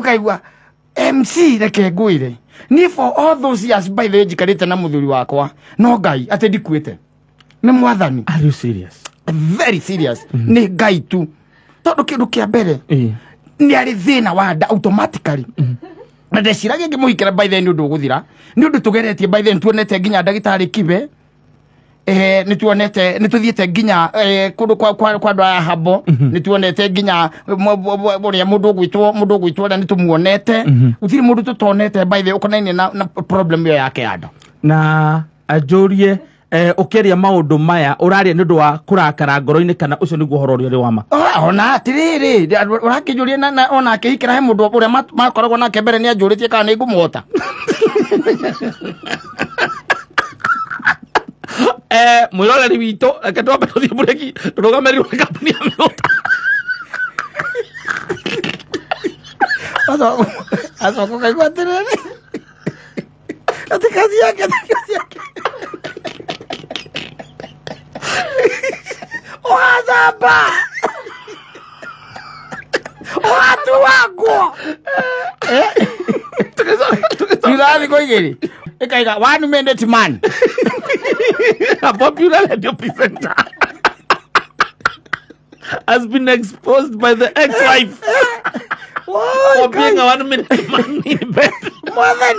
ukaigua MC reke nguire ni for all those years by the way jikarite na muthuri wakwa no ngai ate ndikuite ni mwathani. Are you serious? Very serious. Ni ngai tu tondu kindu kia mbere ni ari thina wa nda automatically na ndeciragia ngimuhikira by the way ni undu guthira ni undu tugeretie by the way tuonete nginya ndagitari kibe nituonete nituthiete nginya kundu kwa andu aya habo nituonete nginya buria mundu gwitwo na nitumuonete uthiri mundu tutonete by the way ukonaine na problem yo yake ando na ajurie ukeria maundu maya uraria nindu wa kurakara ngoro-ini kana ucio niguo horo uri wama ona atiriri urakijuria na ona akihikira he mundu uria makoragwo nake mbere ni ajuritie kana ni ngumuota mwiroreri wito reke twambe tuthie bureki turugamirwe kampuni ya mĩgũta Asoko kaigua atiriri ati kazi yake wazamba watu wangu Yulani koigeri ekaiga 1 minute man a popular radio presenter has been exposed by the ex-wife for being a 1 minute man in bed. More than